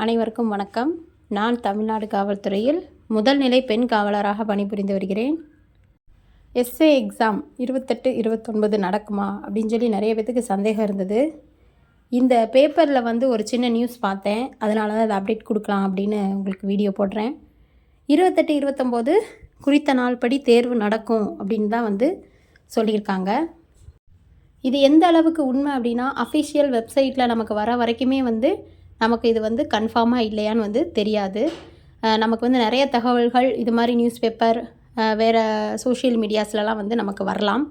அனைவருக்கும் வணக்கம். நான் தமிழ்நாடு காவல்துறையில் முதல் நிலை பெண் காவலராக பணிபுரிந்து வருகிறேன். எஸ்ஏ எக்ஸாம் 28, 29 நடக்குமா அப்படின்னு சொல்லி நிறைய பேத்துக்கு சந்தேகம் இருந்தது. இந்த பேப்பரில் ஒரு சின்ன நியூஸ் பார்த்தேன். அதனால தான் அதை அப்டேட் கொடுக்கலாம் அப்படின்னு உங்களுக்கு வீடியோ போடுறேன். 28, 29 குறித்த நாள் படி தேர்வு நடக்கும் அப்படின்னு தான் சொல்லியிருக்காங்க. இது எந்த அளவுக்கு உண்மை அப்படின்னா, அஃபிஷியல் வெப்சைட்டில் நமக்கு வர வரைக்குமே நமக்கு இது கன்ஃபார்மாக இல்லையான்னு தெரியாது. நமக்கு நிறைய தகவல்கள் இது மாதிரி நியூஸ் பேப்பர் வேறு சோஷியல் மீடியாஸ்லலாம் நமக்கு வரலாம்.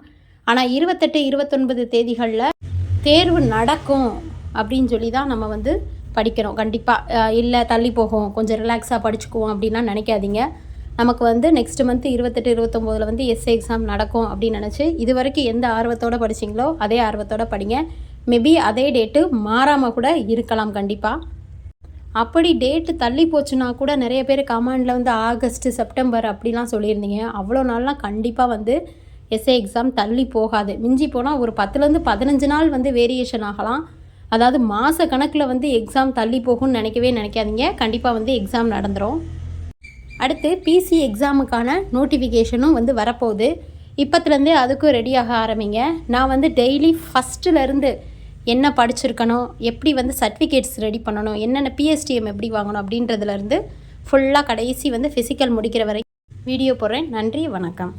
ஆனால் 28, 29 தேதிகளில் தேர்வு நடக்கும் அப்படின்னு சொல்லி தான் நம்ம படிக்கணும். கண்டிப்பாக இல்லை தள்ளி போகும், கொஞ்சம் ரிலாக்ஸாக படிச்சுக்குவோம் அப்படின்லாம் நினைக்காதீங்க. நமக்கு நெக்ஸ்ட் மந்த் 28, 29 எஸ்ஏ எக்ஸாம் நடக்கும் அப்படின்னு நினச்சி இது வரைக்கும் எந்த ஆர்வத்தோடு படிச்சிங்களோ அதே ஆர்வத்தோடு படிங்க. மேபி அதே டேட்டு மாறாமல் கூட இருக்கலாம். கண்டிப்பாக அப்படி டேட்டு தள்ளி போச்சுன்னா கூட நிறைய பேர் கமெண்டில் ஆகஸ்ட், செப்டம்பர் அப்படிலாம் சொல்லியிருந்தீங்க. அவ்வளோ நாள்லாம் கண்டிப்பாக எஸ்ஏ எக்ஸாம் தள்ளி போகாது. மிஞ்சி போனால் ஒரு 10லேருந்து 15 நாள் வேரியேஷன் ஆகலாம். அதாவது மாத கணக்கில் எக்ஸாம் தள்ளி போகும்னு நினைக்கவே நினைக்காதீங்க. கண்டிப்பாக எக்ஸாம் நடந்துடும். அடுத்து பிசி எக்ஸாமுக்கான நோட்டிஃபிகேஷனும் வரப்போகுது. இப்போத்துலேருந்தே அதுக்கும் ரெடியாக ஆரம்பிங்க. நான் டெய்லி ஃபஸ்ட்டுலேருந்து என்ன படிச்சிருக்கணும், எப்படி சர்டிஃபிகேட்ஸ் ரெடி பண்ணணும், என்னென்ன பிஎஸ்டிஎம் எப்படி வாங்கணும் அப்படின்றதுலேருந்து ஃபுல்லாக கடைசி ஃபிசிக்கல் முடிக்கிற வரை வீடியோ போடுறேன். நன்றி, வணக்கம்.